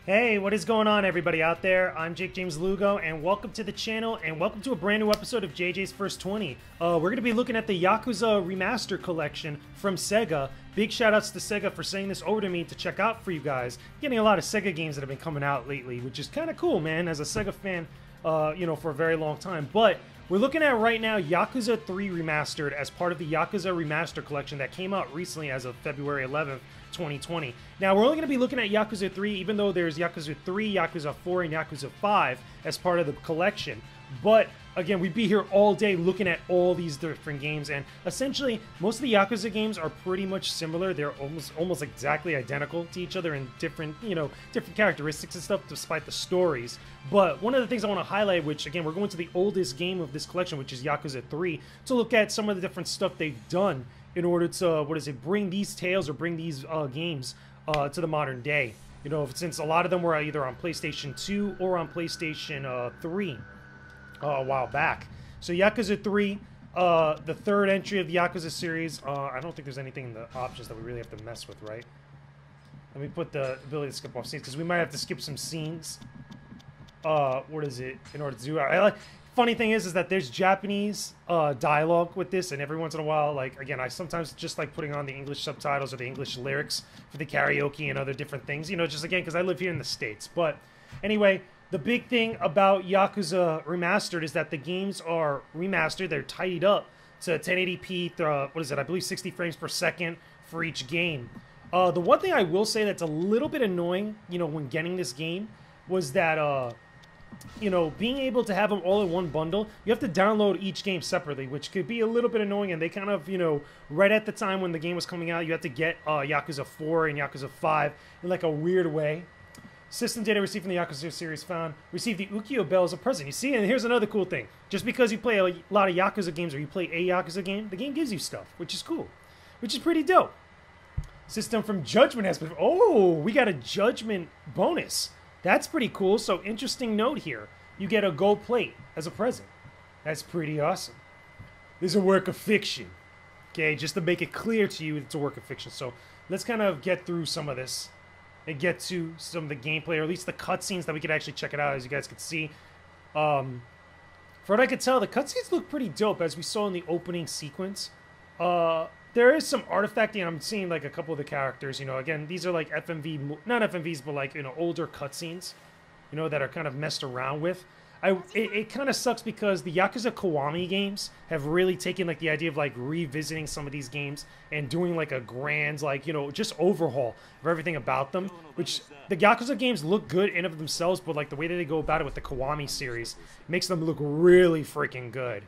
Hey, what is going on, everybody out there? I'm Jakejames Lugo, and welcome to the channel, and welcome to a brand new episode of JJ's First 20. We're going to be looking at the Yakuza Remastered Collection from SEGA. Big shout-outs to SEGA for sending this over to me to check out for you guys. Getting a lot of SEGA games that have been coming out lately, which is kind of cool, man, as a SEGA fan, for a very long time. But we're looking at right now Yakuza 3 Remastered as part of the Yakuza Remastered Collection that came out recently as of February 11th. 2020. Now, we're only going to be looking at Yakuza 3, even though there's Yakuza 3, Yakuza 4, and Yakuza 5 as part of the collection. But, again, we'd be here all day looking at all these different games, and essentially, most of the Yakuza games are pretty much similar. They're almost exactly identical to each other in different, different characteristics and stuff, despite the stories. But one of the things I want to highlight, which, again, we're going to the oldest game of this collection, which is Yakuza 3, to look at some of the different stuff they've done in order to, bring these tales or bring these games to the modern day. Since a lot of them were either on PlayStation 2 or on PlayStation 3 a while back. So Yakuza 3, the third entry of the Yakuza series. I don't think there's anything in the options that we really have to mess with, right? Let me put the ability to skip off scenes, because we might have to skip some scenes. In order to do it. Funny thing is that there's Japanese dialogue with this, and every once in a while, again, I sometimes just like putting on the English subtitles or the English lyrics for the karaoke and other different things, just again, because I live here in the States. But anyway, the big thing about Yakuza Remastered is that the games are remastered. They're tidied up to 1080p, I believe 60 frames per second for each game. The one thing I will say that's a little bit annoying, when getting this game, was that, being able to have them all in one bundle, you have to download each game separately, which could be a little bit annoying, and they kind of, right at the time when the game was coming out, you had to get Yakuza 4 and Yakuza 5 in like a weird way. System data received from the Yakuza series found. Received the Ukiyo Bell as a present. You see, and here's another cool thing. Just because you play a lot of Yakuza games or you play a Yakuza game, the game gives you stuff, which is cool. Which is pretty dope. System from Judgment has been... Oh, we got a Judgment bonus. That's pretty cool. So, interesting note here. You get a gold plate as a present. That's pretty awesome. This is a work of fiction. Okay, just to make it clear to you, it's a work of fiction. So, let's kind of get through some of this and get to some of the gameplay, or at least the cutscenes that we could actually check it out, as you guys could see. For what I could tell, the cutscenes look pretty dope, as we saw in the opening sequence. There is some artifacting. I'm seeing like a couple of the characters, again, these are like FMV, not FMVs, but like, older cutscenes, that are kind of messed around with. It kind of sucks because the Yakuza Kiwami games have really taken like the idea of like revisiting some of these games and doing like a grand, just overhaul of everything about them, which the Yakuza games look good in of themselves, but like the way that they go about it with the Kiwami series makes them look really freaking good.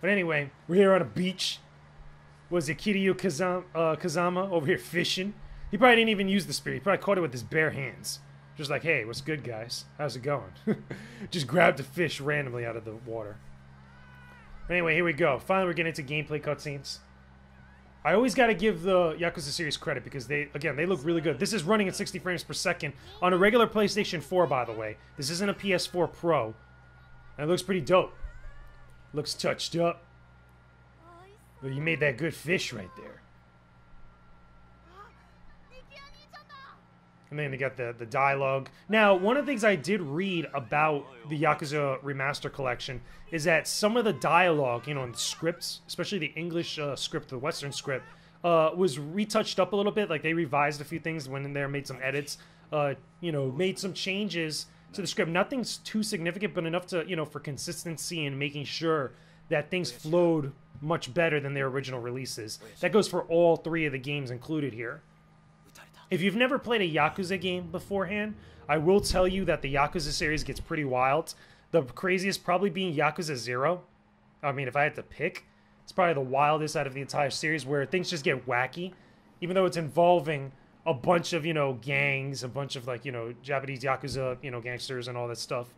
But anyway, we're here on a beach. Was it Kiryu Kazama over here fishing? He probably didn't even use the spear. He probably caught it with his bare hands. Just like, hey, what's good, guys? How's it going? Just grabbed a fish randomly out of the water. Anyway, here we go. Finally, we're getting into gameplay cutscenes. I always got to give the Yakuza series credit because they look really good. This is running at 60 frames per second on a regular PlayStation 4, by the way. This isn't a PS4 Pro. And it looks pretty dope. Looks touched up. Well, you made that good fish right there. And then they got the dialogue. Now, one of the things I did read about the Yakuza Remaster Collection is that some of the dialogue, in the scripts, especially the English script, the Western script, was retouched up a little bit. Like, they revised a few things, went in there, made some edits, made some changes to the script. Nothing's too significant, but enough to, for consistency and making sure that things flowed much better than their original releases. That goes for all three of the games included here. If you've never played a Yakuza game beforehand, I will tell you that the Yakuza series gets pretty wild. The craziest probably being Yakuza 0. I mean, if I had to pick, it's probably the wildest out of the entire series, where things just get wacky, even though it's involving a bunch of, gangs, a bunch of, like, Japanese Yakuza, gangsters and all that stuff.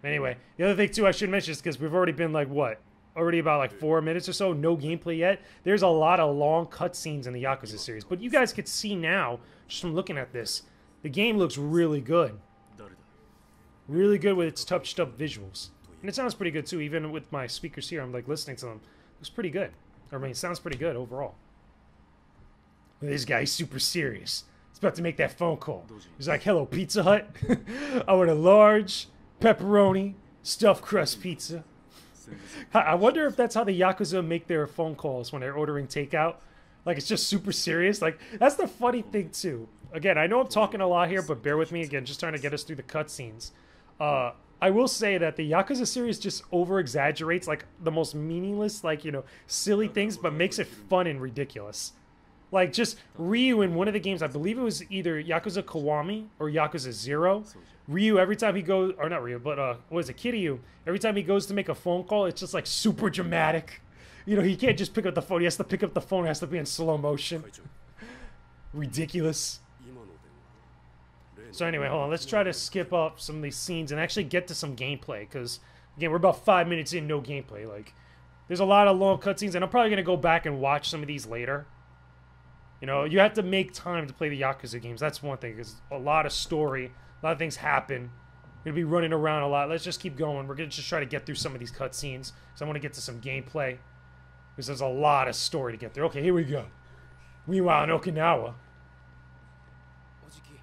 Anyway, the other thing, too, I should mention is because we've already been, like, what? Already about, like, 4 minutes or so, no gameplay yet. There's a lot of long cutscenes in the Yakuza series. But you guys could see now, just from looking at this, the game looks really good. Really good with its touched-up visuals. And it sounds pretty good, too. Even with my speakers here, I'm, like, listening to them. It looks pretty good. I mean, it sounds pretty good overall. This guy's super serious. about to make that phone call. He's like, hello, Pizza Hut. I want a large pepperoni stuffed crust pizza. I wonder if that's how the Yakuza make their phone calls when they're ordering takeout. Like, it's just super serious. Like, that's the funny thing, too. Again, I know I'm talking a lot here, but bear with me. Again, just trying to get us through the cutscenes. I will say that the Yakuza series just over-exaggerates, like, the most meaningless, like, you know, silly things, but makes it fun and ridiculous. Like, just Ryu in one of the games, I believe it was either Yakuza Kiwami or Yakuza 0. Ryu, every time he goes, or not Ryu, but, what is it, Kiryu, every time he goes to make a phone call, it's just, like, super dramatic. You know, he can't just pick up the phone, he has to pick up the phone, it has to be in slow motion. Ridiculous. So anyway, hold on, let's try to skip up some of these scenes and actually get to some gameplay, because, again, we're about 5 minutes in, no gameplay. Like, there's a lot of long cutscenes, and I'm probably going to go back and watch some of these later. You know, you have to make time to play the Yakuza games. That's one thing, because a lot of story, a lot of things happen. You're going to be running around a lot. Let's just keep going. We're going to just try to get through some of these cutscenes, because I want to get to some gameplay, because there's a lot of story to get through. Okay, here we go. Meanwhile, in Okinawa.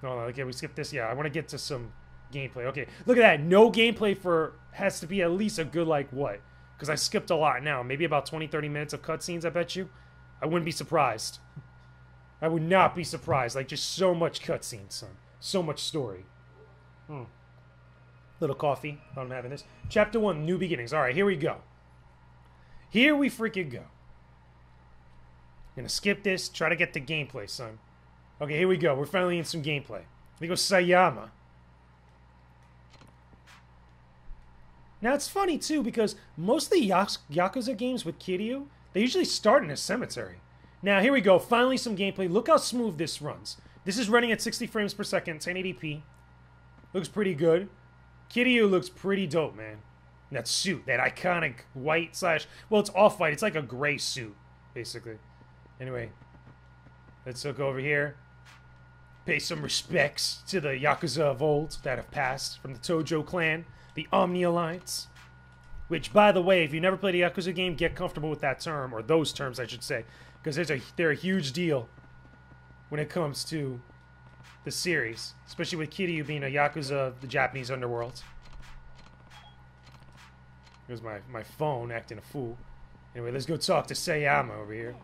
Oh, okay, we skipped this. Yeah, I want to get to some gameplay. Okay, look at that. No gameplay for... has to be at least a good, like, what? Because I skipped a lot now. Maybe about 20, 30 minutes of cutscenes, I bet you. I wouldn't be surprised. I would not be surprised. Like, just so much cutscenes, son. So much story. Little coffee. I'm having this. Chapter 1, New Beginnings. Alright, here we go. Here we freaking go. Gonna skip this. Try to get the gameplay, son. Okay, here we go. We're finally in some gameplay. We go Sayama. Now, it's funny, too, because most of the Yakuza games with Kiryu, they usually start in a cemetery. Now, here we go. Finally, some gameplay. Look how smooth this runs. This is running at 60 frames per second, 1080p. Looks pretty good. Kiryu looks pretty dope, man. And that suit, that iconic white slash... well, it's off-white. It's like a gray suit, basically. Anyway, let's look over here. Pay some respects to the Yakuza of old that have passed from the Tojo clan, the Omni Alliance. Which, by the way, if you never played a Yakuza game, get comfortable with that term, or those terms, I should say. Because they're a huge deal when it comes to the series. Especially with Kiryu being a Yakuza of the Japanese underworld. Here's my phone acting a fool. Anyway, let's go talk to Sayama over here.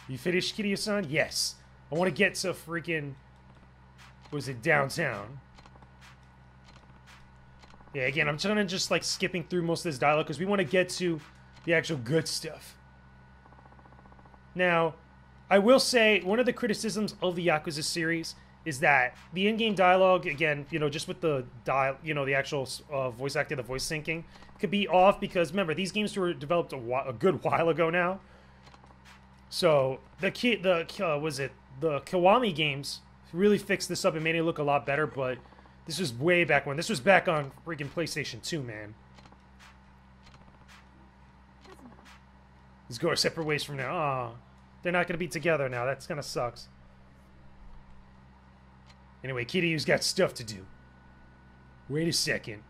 You finished, Kiryu-san? Yes. I want to get to freaking... was it downtown? Yeah, again, I'm trying to just, like, skipping through most of this dialogue because we want to get to the actual good stuff. Now, I will say, one of the criticisms of the Yakuza series is that the in-game dialogue, again, you know, just with the the actual voice acting, the voice syncing, could be off because, remember, these games were developed a good while ago now. So, the Kiwami games really fixed this up and made it look a lot better, but this was way back when. This was back on freaking PlayStation 2, man. Let's go our separate ways from now. Aw. They're not going to be together now. That's kind of sucks. Anyway, Kiryu's got stuff to do. Wait a second.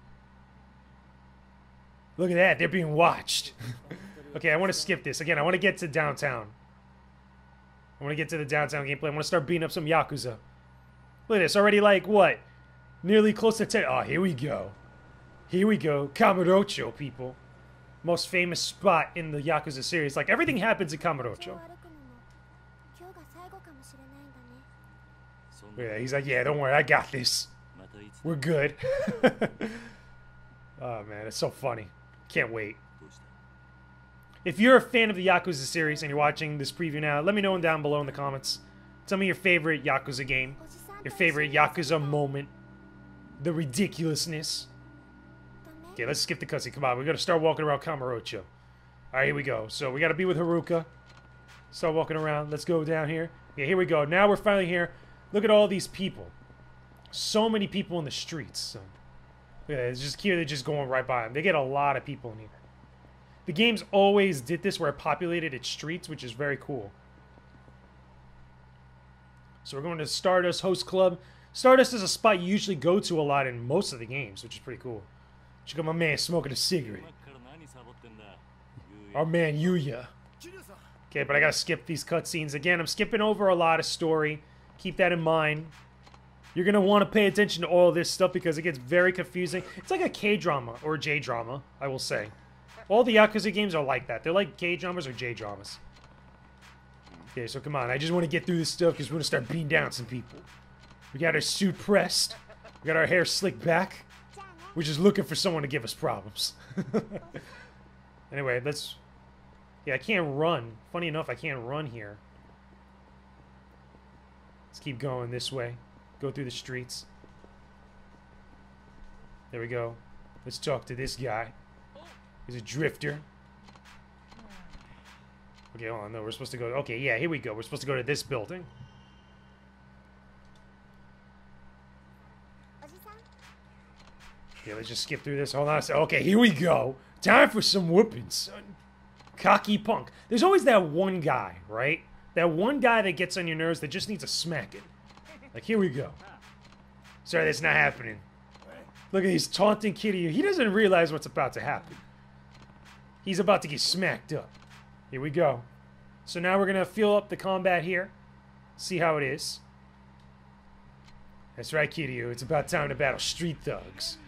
Look at that. They're being watched. Okay, I want to skip this. Again, I want to get to downtown. I want to get to the downtown gameplay. I want to start beating up some Yakuza. Look at this. Already, like, what? Nearly close to 10. Oh, here we go. Here we go. Kamurocho, people. Most famous spot in the Yakuza series. Like, everything happens in Kamurocho. Yeah, he's like, yeah, don't worry, I got this. We're good. Oh, man, it's so funny. Can't wait. If you're a fan of the Yakuza series and you're watching this preview now, let me know down below in the comments. Tell me your favorite Yakuza game. Your favorite Yakuza moment. The ridiculousness. Okay, let's skip the cutscene. Come on, we gotta start walking around Kamurocho. Alright, here we go. So, we gotta be with Haruka. Start walking around. Let's go down here. Yeah, here we go. Now we're finally here. Look at all these people. So many people in the streets. So, look at that. It's just here, they're just going right by them. They get a lot of people in here. The games always did this where it populated its streets, which is very cool. So we're going to Stardust Host Club. Stardust is a spot you usually go to a lot in most of the games, which is pretty cool. Check out my man smoking a cigarette. Our man Yuya. Okay, but I gotta skip these cutscenes. Again, I'm skipping over a lot of story. Keep that in mind. You're going to want to pay attention to all this stuff because it gets very confusing. It's like a K-drama or a J-drama, I will say. All the Yakuza games are like that. They're like K-dramas or J-dramas. Okay, so come on. I just want to get through this stuff because we're going to start beating down some people. We got our suit pressed. We got our hair slicked back. We're just looking for someone to give us problems. Anyway, let's... Yeah, I can't run. Funny enough, I can't run here. Let's keep going this way. Go through the streets. There we go. Let's talk to this guy. He's a drifter. Okay, hold on. No, we're supposed to go... Okay, yeah, here we go. We're supposed to go to this building. Okay, let's just skip through this. Hold on a second. Okay, here we go. Time for some whooping, son. Cocky punk. There's always that one guy, right? That one guy that gets on your nerves that just needs a smacking. Like, here we go. Sorry, that's not happening. Look at he's taunting Kiryu. He doesn't realize what's about to happen. He's about to get smacked up. Here we go. So now we're going to fill up the combat here. See how it is. That's right, Kiryu. It's about time to battle street thugs.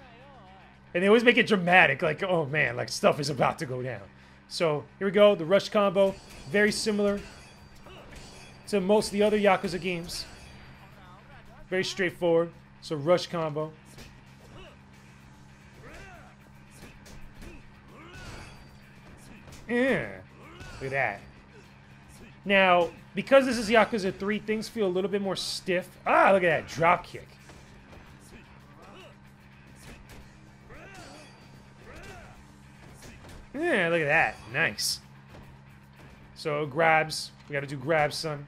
And they always make it dramatic. Like, oh man, like stuff is about to go down. So, here we go. The rush combo. Very similar to most of the other Yakuza games. Very straightforward. So rush combo. Yeah. Look at that. Now, because this is Yakuza 3, things feel a little bit more stiff. Ah, look at that. Drop kick. Yeah, look at that. Nice. So, grabs. We gotta do grabs, son.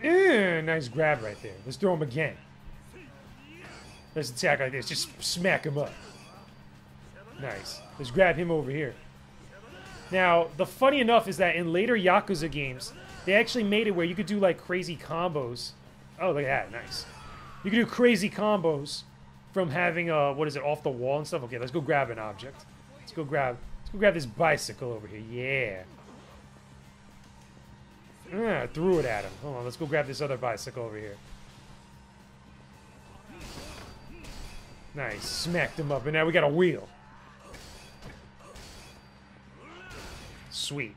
Nice grab right there. Let's throw him again. Let's attack like this. Just smack him up. Nice. Let's grab him over here. Now, the funny enough is that in later Yakuza games, they actually made it where you could do like crazy combos. Oh, look at that. Nice. You can do crazy combos from having what is it, off the wall and stuff. Okay, let's go grab an object. Let's go grab this bicycle over here. Yeah. Threw it at him. Hold on, let's go grab this other bicycle over here. Nice. Smacked him up, and now we got a wheel. Sweet.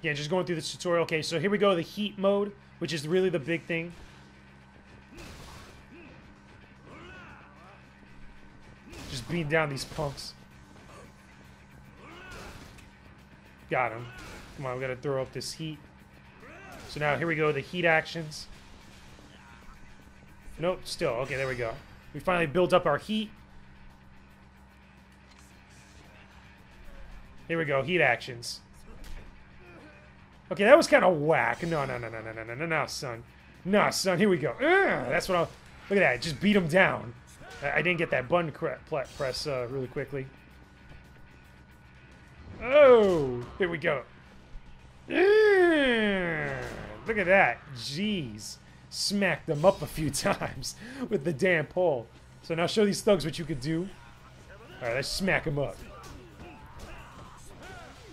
Yeah, just going through this tutorial. Okay, so here we go, the heat mode, which is really the big thing. Just beating down these punks. Got him. Come on, we gotta throw up this heat. So now, here we go, the heat actions. Nope, still. Okay, there we go. We finally built up our heat. Here we go, heat actions. Okay, that was kind of whack. No, son. No, son, here we go. That's what I'll... Look at that, just beat him down. I didn't get that button press really quickly. Oh, here we go. Look at that. Jeez. Smacked them up a few times with the damn pole. So now show these thugs what you could do. Alright, let's smack them up.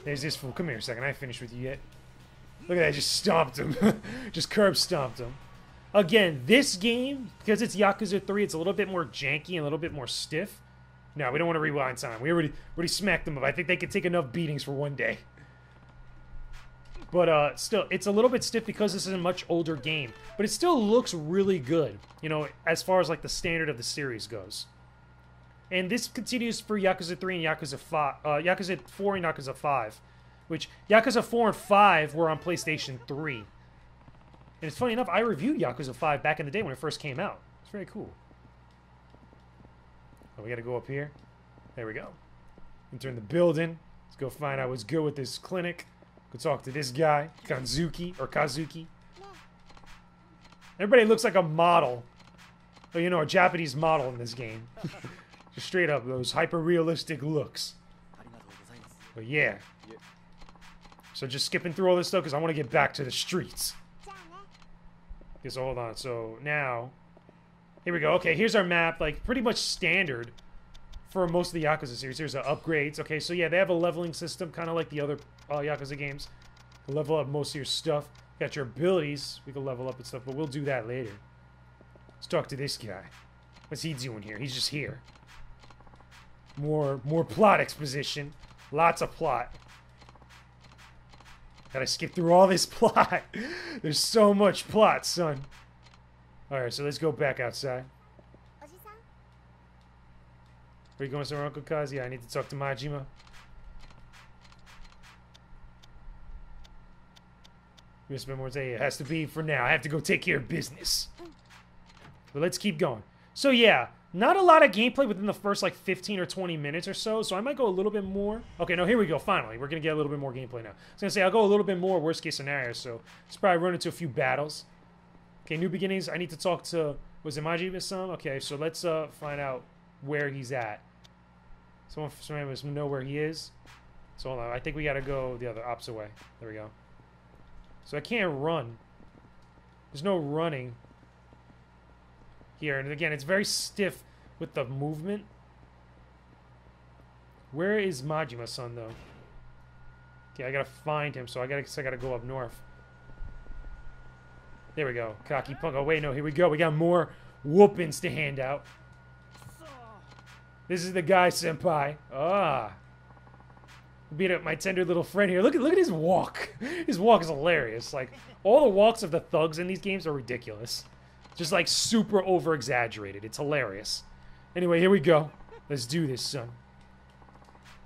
There's this fool. Come here a second. I ain't finished with you yet. Look at that. I just stomped him. Just curb stomped him. Again, this game, because it's Yakuza 3, it's a little bit more janky and a little bit more stiff. No, we don't want to rewind time. We already smacked them up. I think they could take enough beatings for one day. But still, it's a little bit stiff because this is a much older game. But it still looks really good, you know, as far as like the standard of the series goes. And this continues for Yakuza 3 and Yakuza 5, Yakuza 4 and Yakuza 5. Which, Yakuza 4 and 5 were on PlayStation 3. And it's funny enough, I reviewed Yakuza 5 back in the day when it first came out. It's very cool. Oh, we gotta go up here. There we go. Enter the building. Let's go find out what's good with this clinic. Go talk to this guy, Kanzuki, or Kazuki. Everybody looks like a model. Oh, you know, a Japanese model in this game. Just straight up, those hyper-realistic looks. But yeah. So just skipping through all this stuff because I want to get back to the streets. Okay, so hold on. So now, here we go. Okay, here's our map. Like, pretty much standard for most of the Yakuza series. Here's the upgrades. Okay, so yeah, they have a leveling system, kind of like the other Yakuza games. Level up most of your stuff. Got your abilities. We can level up and stuff, but we'll do that later. Let's talk to this guy. What's he doing here? He's just here. More plot exposition. Lots of plot. Gotta skip through all this plot. There's so much plot, son. Alright, so let's go back outside. Are you going somewhere, Uncle Kaz? Yeah, I need to talk to Majima. We're gonna spend more day. It has to be for now. I have to go take care of business. But let's keep going. So yeah, not a lot of gameplay within the first like 15 or 20 minutes or so. So I might go a little bit more. Okay, no, here we go. Finally, we're gonna get a little bit more gameplay now. I was gonna say I'll go a little bit more worst case scenario. So let's probably run into a few battles. Okay, new beginnings. I need to talk to, was it Majima-san? Okay, so let's find out where he's at. Someone must know where he is. So hold on, I think we gotta go the other opposite way. There we go. So I can't run. There's no running here. And again, it's very stiff with the movement. Where is Majima-san, though? Okay, I gotta find him, so I gotta go up north. There we go. Cocky punk. Oh, wait, no, here we go. We got more whoopings to hand out. This is the guy, senpai. Ah. Beat up my tender little friend here. Look at his walk. His walk is hilarious. Like, all the walks of the thugs in these games are ridiculous. Just, like, super over-exaggerated. It's hilarious. Anyway, here we go. Let's do this, son.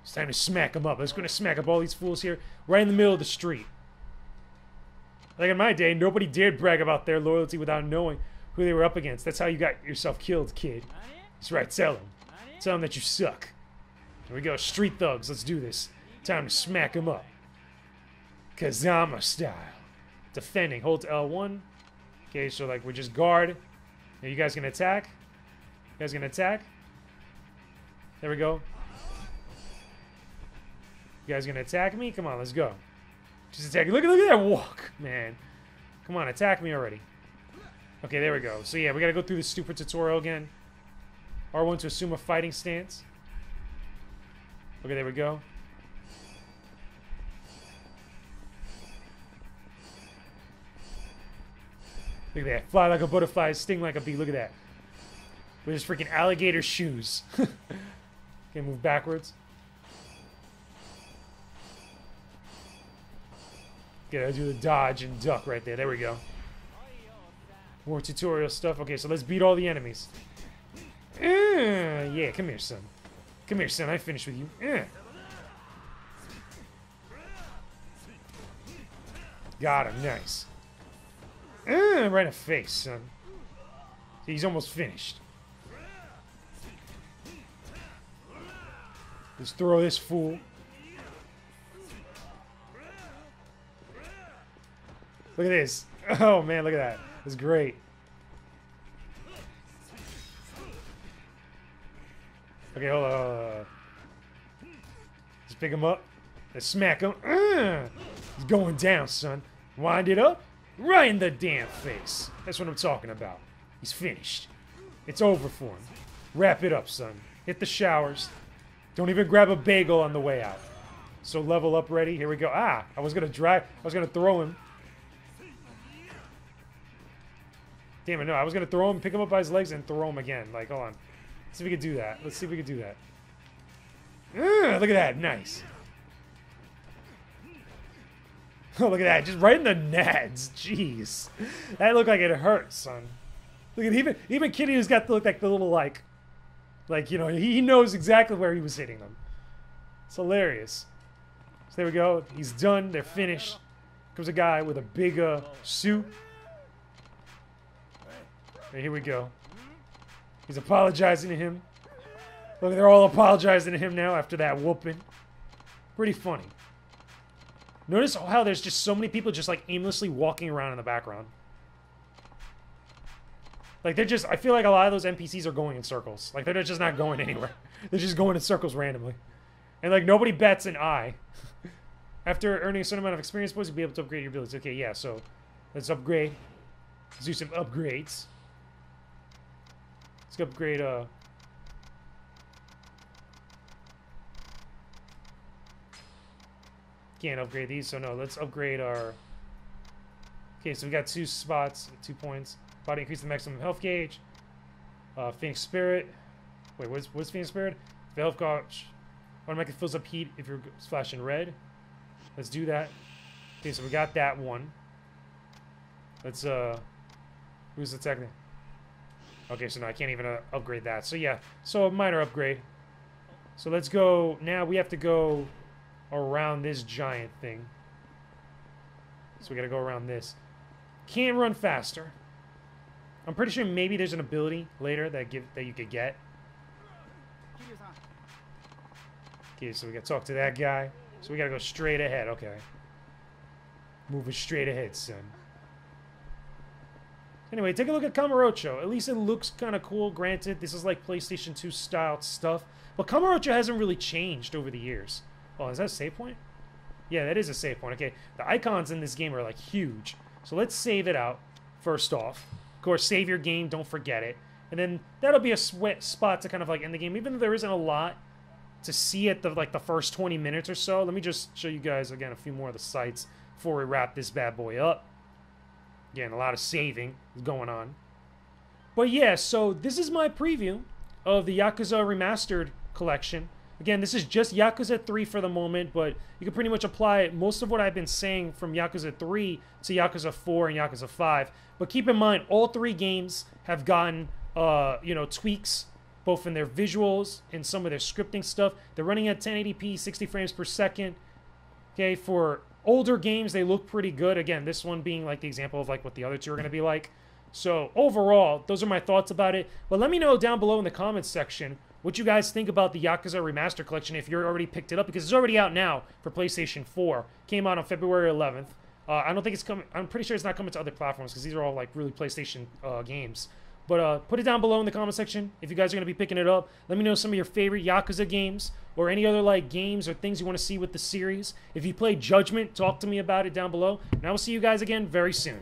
It's time to smack them up. Let's go to smack up all these fools here right in the middle of the street. Like in my day, nobody dared brag about their loyalty without knowing who they were up against. That's how you got yourself killed, kid. That's right, tell them. Tell them that you suck. Here we go, street thugs. Let's do this. Time to smack them up. Kazama style. Defending. Hold L1. Okay, so like we just guard. Are you guys gonna attack? You guys gonna attack? There we go. You guys gonna attack me? Come on, let's go. Just attack. Look at that walk, man. Come on, attack me already. Okay, there we go. So yeah, we gotta go through this stupid tutorial again. R1 to assume a fighting stance. Okay, there we go. Look at that. Fly like a butterfly, sting like a bee. Look at that. With his freaking alligator shoes. Okay, move backwards. Okay, do the dodge and duck right there. There we go. More tutorial stuff. Okay, so let's beat all the enemies. Yeah, come here, son. Come here, son. I finished with you. Got him. Nice. Right in the face, son. He's almost finished. Let's throw this fool. Look at this. Oh, man, look at that. That's great. Okay, hold on. Let's pick him up. Let's smack him. He's going down, son. Wind it up. Right in the damn face. That's what I'm talking about. He's finished. It's over for him. Wrap it up, son. Hit the showers. Don't even grab a bagel on the way out. So level up ready. Here we go. Ah, I was gonna throw him. Damn it, no. I was gonna throw him, pick him up by his legs, and throw him again. Like, hold on. Let's see if we can do that. Let's see if we can do that. Look at that. Nice. Oh, look at that. Just right in the nads. Jeez. That looked like it hurt, son. Look at even Kitty who's got to look like the little, like, you know, he knows exactly where he was hitting them. It's hilarious. So there we go. He's done. They're finished. Comes a guy with a big suit. Okay, here we go. He's apologizing to him. Look, they're all apologizing to him now after that whooping. Pretty funny. Notice how there's just so many people just like aimlessly walking around in the background. Like they're just, I feel like a lot of those NPCs are going in circles. Like they're just not going anywhere. They're just going in circles randomly. And like nobody bats an eye. After earning a certain amount of experience points, you'll be able to upgrade your abilities. Okay, yeah, so let's upgrade. Let's do some upgrades. Let's upgrade, can't upgrade these, so no, let's upgrade our... Okay, so we got 2 spots, 2 points. Body increase the maximum health gauge. Phoenix Spirit. Wait, what's Phoenix Spirit? The health gauge automatically fills up heat if you're flashing red. Let's do that. Okay, so we got that one. Let's, who's attacking? Okay, so no, I can't even upgrade that. So yeah, so a minor upgrade. So let's go, now we have to go around this giant thing. So we gotta go around this. Can't run faster. I'm pretty sure maybe there's an ability later that you could get. Okay, so we gotta talk to that guy. So we gotta go straight ahead, okay. Moving straight ahead, son. Anyway, take a look at Kamurocho. At least it looks kind of cool. Granted, this is like PlayStation 2 style stuff. But Kamurocho hasn't really changed over the years. Oh, is that a save point? Yeah, that is a save point. Okay, the icons in this game are like huge. So let's save it out first off. Of course, save your game. Don't forget it. And then that'll be a spot to kind of like end the game. Even though there isn't a lot to see at the first 20 minutes or so. Let me just show you guys, again, a few more of the sites before we wrap this bad boy up. Again, a lot of saving is going on. But yeah, so this is my preview of the Yakuza Remastered Collection. Again, this is just Yakuza 3 for the moment, but you can pretty much apply most of what I've been saying from Yakuza 3 to Yakuza 4 and Yakuza 5. But keep in mind, all 3 games have gotten, you know, tweaks, both in their visuals and some of their scripting stuff. They're running at 1080p, 60 frames per second. Okay, for older games, they look pretty good. Again, this one being like the example of like what the other 2 are going to be like. So overall, those are my thoughts about it. But let me know down below in the comments section what you guys think about the Yakuza Remastered Collection if you're already picked it up, because it's already out now for PlayStation 4. Came out on February 11th. I don't think it's coming. I'm pretty sure it's not coming to other platforms because these are all like really PlayStation games. But put it down below in the comment section if you guys are going to be picking it up. Let me know some of your favorite Yakuza games or any other like games or things you want to see with the series. If you play Judgment, talk to me about it down below. And I will see you guys again very soon.